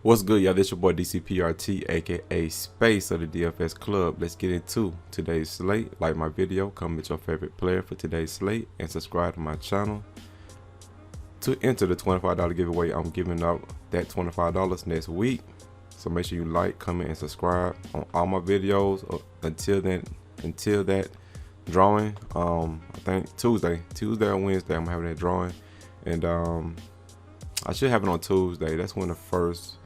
What's good, y'all? This your boy DCPRT, aka Space of the DFS Club. Let's get into today's slate. Like my video, comment with your favorite player for today's slate, and subscribe to my channel to enter the $25 giveaway. I'm giving out that $25 next week. So make sure you like, comment, and subscribe on all my videos until that drawing. I think Tuesday or Wednesday, I'm gonna have that drawing, and I should have it on Tuesday. That's when the first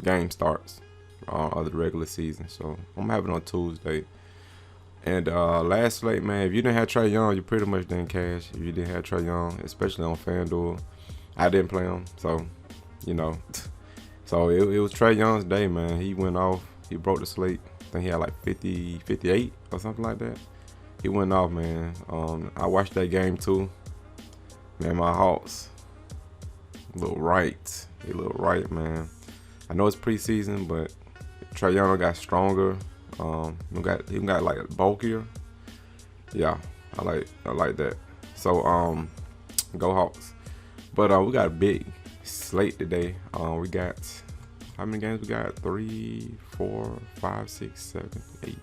game starts of the regular season. So I'm having it on Tuesday. And last slate, man, if you didn't have Trae Young, you pretty much didn't cash. If you didn't have Trae Young, especially on Fanduel, I didn't play him, so you know. So it was Trae Young's day, man. He went off. He broke the slate. I think he had like 50, 58 or something like that. He went off, man. I watched that game too. Man, my Hawks look right. They look right, man. I know it's preseason, but Trae Young got stronger. He got like bulkier. Yeah, I like that. So go Hawks. But we got a big slate today. We got, how many games we got? 3, 4, 5, 6, 7, 8.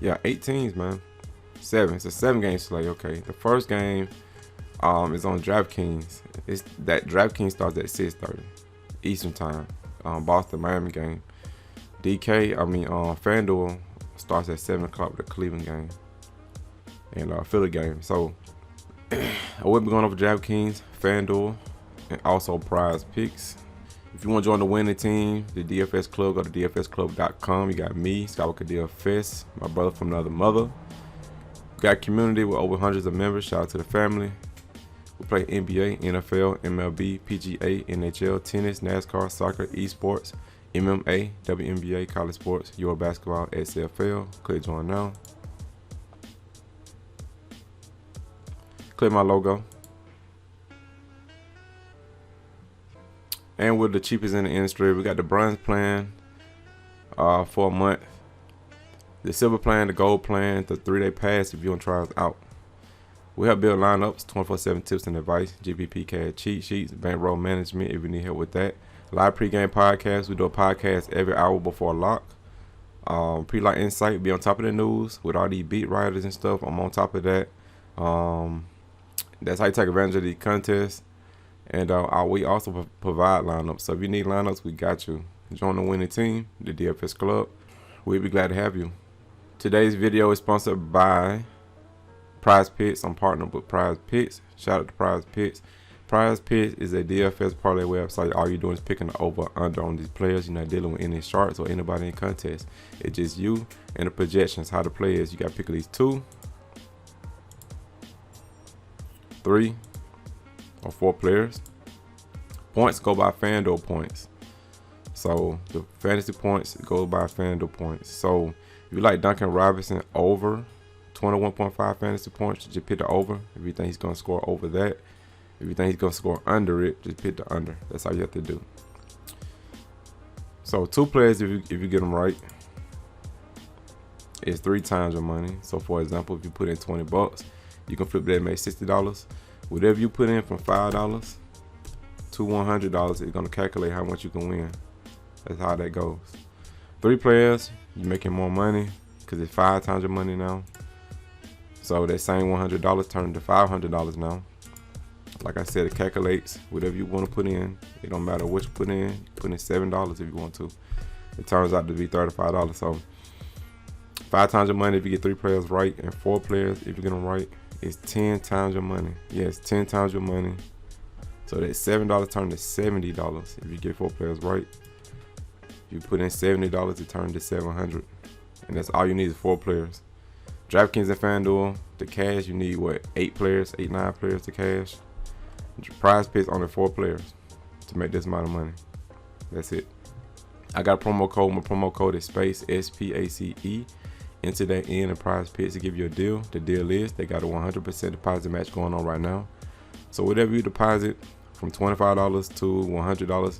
Yeah, 8 teams, man. 7. It's a 7-game slate. Okay, the first game is on DraftKings. That DraftKings starts at 6:30 Eastern time. Boston Miami game. Fanduel starts at 7 o'clock with the Cleveland game and Philly game. So I will be going over DraftKings, Fanduel, and also Prizepicks. If you want to join the winning team, the DFS Club, go to dfsclub.com. You got me, Skywalker DFS, my brother from another mother. We got a community with over hundreds of members. Shout out to the family. We play NBA, NFL, MLB, PGA, NHL, tennis, NASCAR, soccer, esports, MMA, WNBA, college sports, Euro basketball, XFL. Click join now. Click my logo. And we're the cheapest in the industry. We got the bronze plan for a month, the silver plan, the gold plan, the 3-day pass if you want to try us out. We help build lineups, 24/7 tips and advice, GPP cash cheat sheets, bankroll management if you need help with that. Live pregame podcast. We do a podcast every hour before lock. Pre-lock insight, be on top of the news with all these beat writers and stuff. I'm on top of that. That's how you take advantage of these contests. And we also provide lineups. So if you need lineups, we got you. Join the winning team, the DFS Club. We'll be glad to have you. Today's video is sponsored by Prizepicks. I'm partnered with Prizepicks. Shout out to Prizepicks. Prizepicks is a DFS parlay website. All you're doing is picking the over under on these players. You're not dealing with any sharks or anybody in contest. It's just you and the projections. How the play is, you got to pick at least 2, 3, or 4 players. Points go by Fanduel points. So the fantasy points go by Fanduel points. So if you like Duncan Robinson over 21.5 fantasy points, just pick the over. If you think he's going to score over that, if you think he's going to score under it, just pick the under. That's all you have to do. So 2 players, if you get them right, it's 3 times your money. So for example, if you put in $20, you can flip that and make $60. Whatever you put in from $5 to $100, it's going to calculate how much you can win. That's how that goes. 3 players, you're making more money because it's 5 times your money now. So that same $100 turned to $500 now. Like I said, it calculates whatever you want to put in. It don't matter what you put in. You put in $7 if you want to. It turns out to be $35. So 5 times your money if you get 3 players right, and 4 players if you get them right, it's 10 times your money. Yes, 10 times your money. So that $7 turned to $70 if you get 4 players right. If you put in $70, it turned to $700, and that's all you need is 4 players. DraftKings and Fanduel, to cash, you need what? 8 players, 9 players to cash. Prizepicks only 4 players to make this amount of money. That's it. I got a promo code. My promo code is SPACE, SPACE. Enter that in and Prizepicks to give you a deal. The deal is they got a 100% deposit match going on right now. So whatever you deposit from $25 to $100,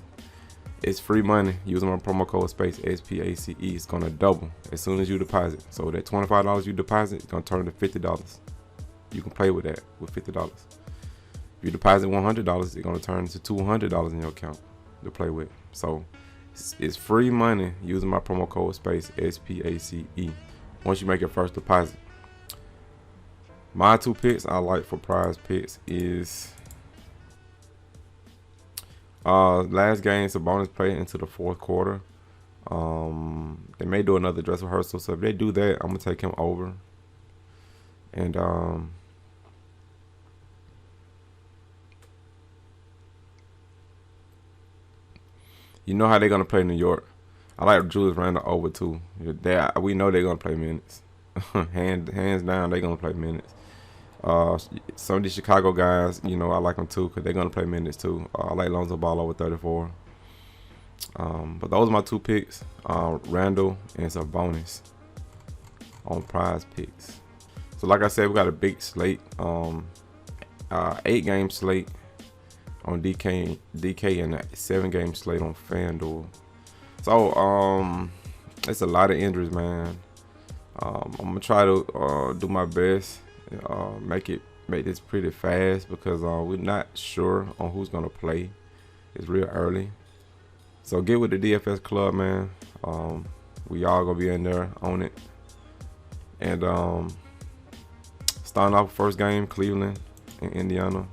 it's free money using my promo code SPACE, SPACE. It's going to double as soon as you deposit. So that $25 you deposit is going to turn to $50. You can play with that with $50. If you deposit $100, it's going to turn to $200 in your account. to play with. So it's free money using my promo code SPACE, SPACE, once you make your first deposit. My 2 picks I like for Prizepicks is last game. It's a bonus play into the 4th quarter. They may do another dress rehearsal, so if they do that, I'm gonna take him over. And you know how they're gonna play New York. I like Julius Randle over too. We know they're gonna play minutes. hands down, they're gonna play minutes. Some of these Chicago guys, you know, I like them too because they're gonna play minutes too. I like Lonzo Ball over 34. But those are my 2 picks. Randall and some bonus on Prizepicks. So like I said, we got a big slate. 8-game slate on DK and a 7-game slate on Fanduel. So it's a lot of injuries, man. I'm gonna try to do my best, make this pretty fast because we're not sure on who's gonna play. It's real early. So get with the DFS club, man. We all gonna be in there on it. And starting off first game, Cleveland and Indiana.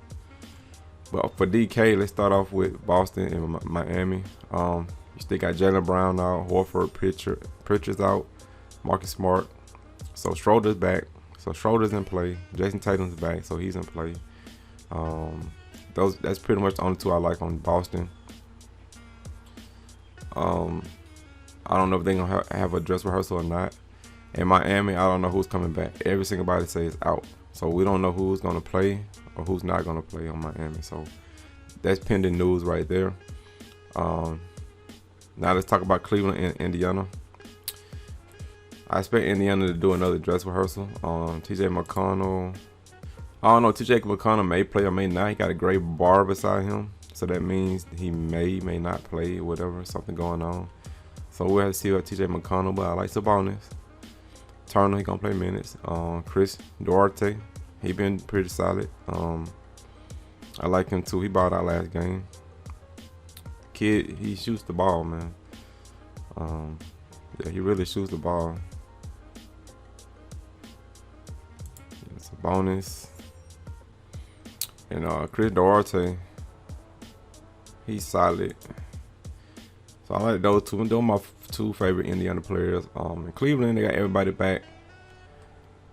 But for DK, let's start off with Boston and Miami. You still got Jaylen Brown out, Horford, Pritchard's out, Marcus Smart. So Schroeder's back. So Schroeder's in play. Jason Tatum's back, so he's in play. That's pretty much the only 2 I like on Boston. I don't know if they're gonna have a dress rehearsal or not. In Miami, I don't know who's coming back. Every single body says out, so we don't know who's gonna play or who's not gonna play on Miami. So that's pending news right there. Now let's talk about Cleveland and Indiana. I expect Indiana to do another dress rehearsal. TJ McConnell. I don't know. TJ McConnell may play or may not. He got a gray bar beside him, so that means he may not play or whatever. Something going on. So we'll have to see what TJ McConnell. But I like Sabonis. Turner, he gonna play minutes. Chris Duarte, he been pretty solid. I like him too. He balled out last game. Kid, he shoots the ball, man. Yeah, he really shoots the ball. It's a bonus. And Chris Duarte, he's solid. So I like those 2. Those are my 2 favorite Indiana players. In Cleveland, they got everybody back.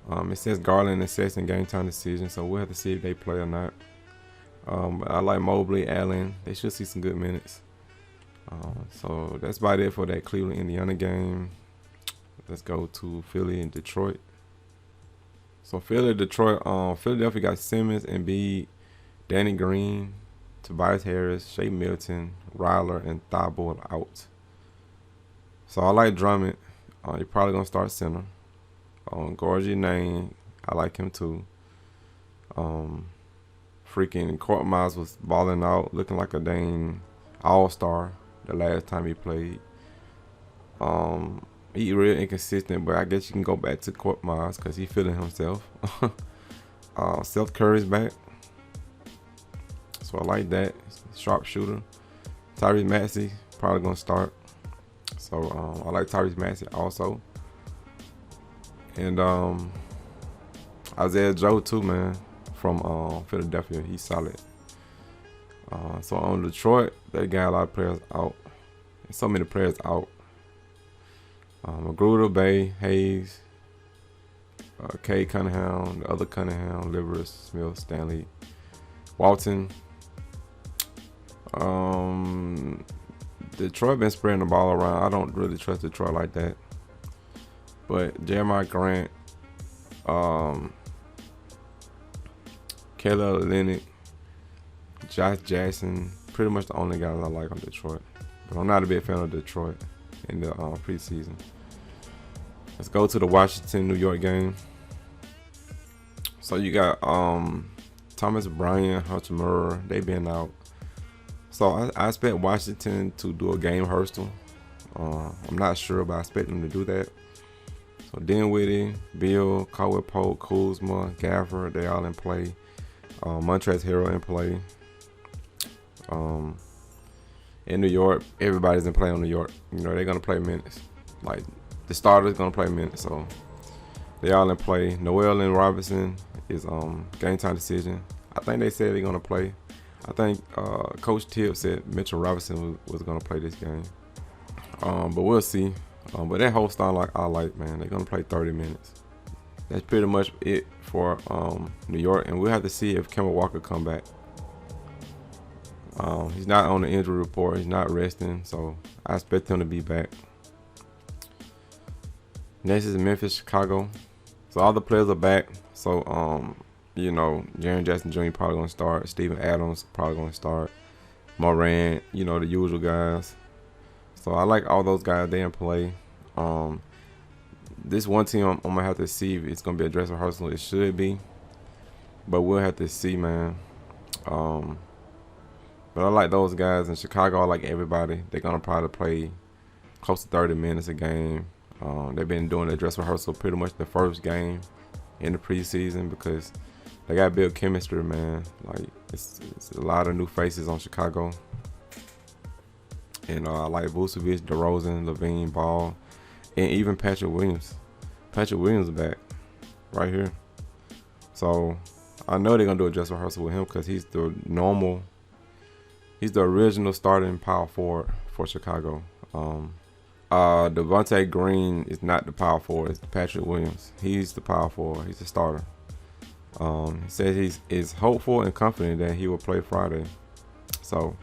It says Garland and Sexton game time decision, so we'll have to see if they play or not. I like Mobley, Allen. They should see some good minutes. So that's about it for that Cleveland Indiana game. Let's go to Philly and Detroit. So Philly, Detroit. Philadelphia got Simmons, Embiid, Danny Green, Tobias Harris, Shea Milton, Ryler, and Thibault out. So I like Drummond. You're probably gonna start center. Gorgie Name, I like him too. Freaking Court Miles was balling out, looking like a dang all-star the last time he played. He real inconsistent, but I guess you can go back to Court Miles because he feeling himself. Seth Curry's back, so I like that. Sharpshooter. Tyrese Maxey probably gonna start. So I like Tyrese Maxey also. And Isaiah Joe too, man, from Philadelphia. He's solid. So on Detroit, they got a lot of players out. So many players out. Magruder, Bay, Hayes, Kay Cunningham, the other Cunningham, Livers, Smith, Stanley, Walton. Detroit been spreading the ball around. I don't really trust Detroit like that. But Jeremiah Grant, Kayla Olynyk, Josh Jackson, pretty much the only guys I like on Detroit. But I'm not a big fan of Detroit in the preseason. Let's go to the Washington-New York game. So you got Thomas Bryant, Hunter Murray, they been out. So I expect Washington to do a game rehearsal. I'm not sure, but I expect them to do that. So Dinwiddie, Bill, Caldwell Pope, Kuzma, Gafford, they all in play. Montrezl Harrell in play. in New York, everybody's in play on New York. You know, they're gonna play minutes. Like the starter's gonna play minutes, so they all in play. Noel and Robinson is game time decision. I think they said they're gonna play. I think Coach Tipp said Mitchell Robinson was gonna play this game. But we'll see. But that whole style I like, man. They're gonna play 30 minutes. That's pretty much it for New York, and we'll have to see if Kemba Walker come back. He's not on the injury report. He's not resting, so I expect him to be back. Next is Memphis, Chicago. So all the players are back. So you know, Jaren Jackson Jr. probably gonna start. Steven Adams probably gonna start. Morant, you know, the usual guys. So I like all those guys. They in play. This one team I'm gonna have to see if it's gonna be a dress rehearsal. It should be, but we'll have to see, man. But I like those guys in Chicago. I like everybody. They're gonna probably play close to 30 minutes a game. They've been doing the dress rehearsal pretty much the first game in the preseason because they got built chemistry, man. Like it's a lot of new faces on Chicago. And I like Vucevic, DeRozan, Levine, Ball, and even Patrick Williams. Patrick Williams is back right here. So I know they're gonna do a dress rehearsal with him because he's the original starting power forward for Chicago. Devontae Green is not the power forward. It's Patrick Williams. He's the power forward. He's the starter. He says he's hopeful and confident that he will play Friday. So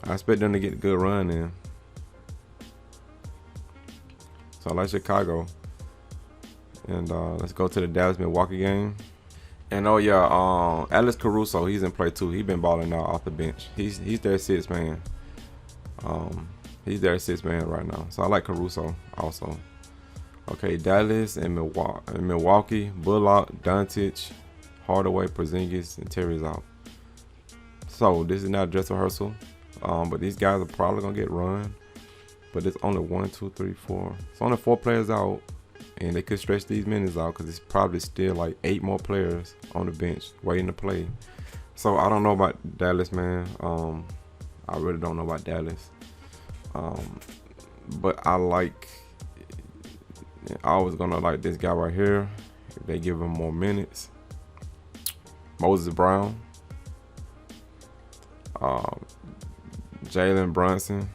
I expect them to get a good run in. So I like Chicago. And let's go to the Dallas-Milwaukee game. And oh yeah, Alex Caruso, he's in play too. He's been balling out off the bench. He's their sixth man. He's their sixth man right now. So I like Caruso also. Okay, Dallas and Milwaukee, Bullock, Doncic, Hardaway, Porzingis, and Terry's out. So this is not a dress rehearsal. But these guys are probably gonna get run. But it's only 1, 2, 3, 4. It's only 4 players out. And they could stretch these minutes out because it's probably still like 8 more players on the bench waiting to play. So I don't know about Dallas, man. I really don't know about Dallas. But I always gonna like this guy right here. If they give him more minutes. Moses Brown. Jalen Brunson.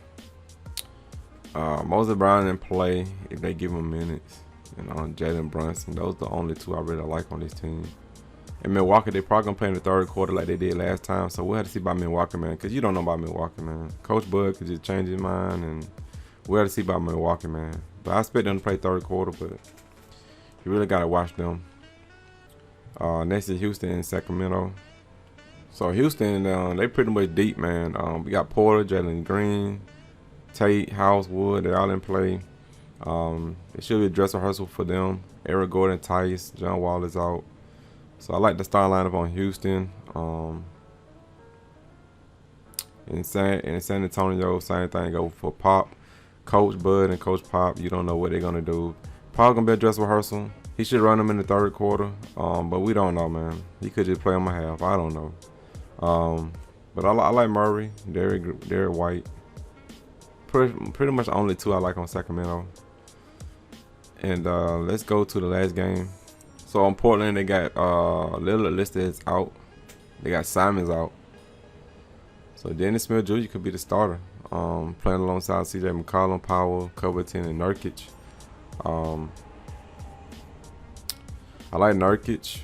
Moses Brown in play if they give him minutes. And Jalen Brunson. Those are the only 2 I really like on this team. And Milwaukee, they probably gonna play in the third quarter like they did last time. So we'll have to see about Milwaukee, man. Because you don't know about Milwaukee, man. Coach Bud could just change his mind. And we'll have to see about Milwaukee, man. But I expect them to play third quarter. But you really got to watch them. Next is Houston and Sacramento. So Houston, they pretty much deep, man. We got Porter, Jalen Green, Tate, House, Wood. They're all in play. It should be a dress rehearsal for them. Eric Gordon, Tice, John Wall is out. So I like the star lineup on Houston. In San Antonio, same thing go for Pop. Coach Bud and Coach Pop, you don't know what they're going to do. Probably going to be a dress rehearsal. He should run them in the third quarter. But we don't know, man. He could just play on my half. I don't know. But I like Murray, Derek White. Pretty much the only 2 I like on Sacramento. And let's go to the last game. So on Portland, they got Lillard listed as out. They got Simons out. So Dennis Smith Jr. could be the starter. Playing alongside CJ McCollum, Powell, Covington, and Nurkic. I like Nurkic.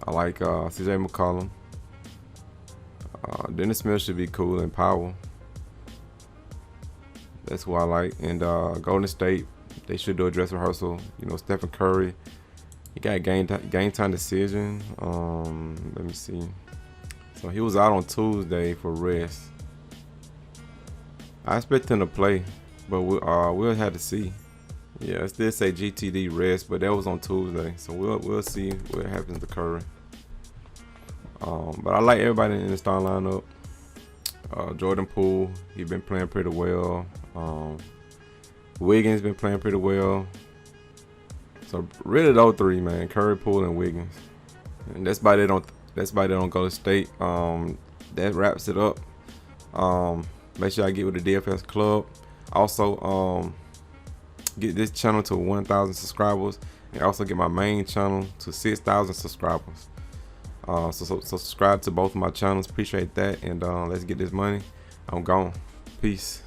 I like CJ McCollum. Dennis Smith should be cool, and Powell. That's who I like. And Golden State, they should do a dress rehearsal. You know, Stephen Curry, he got game time decision. Let me see. So he was out on Tuesday for rest. I expect him to play, but we'll have to see. Yeah, it still say GTD rest, but that was on Tuesday. So we'll see what happens to Curry. But I like everybody in the starting lineup. Jordan Poole, he's been playing pretty well. Wiggins been playing pretty well. So really those 3, man, Curry, Poole, and Wiggins. And that's why they don't go to State. That wraps it up. Make sure I get with the DFS club. Also, get this channel to 1,000 subscribers, and also get my main channel to 6,000 subscribers. So subscribe to both of my channels. Appreciate that, and let's get this money. I'm gone. Peace.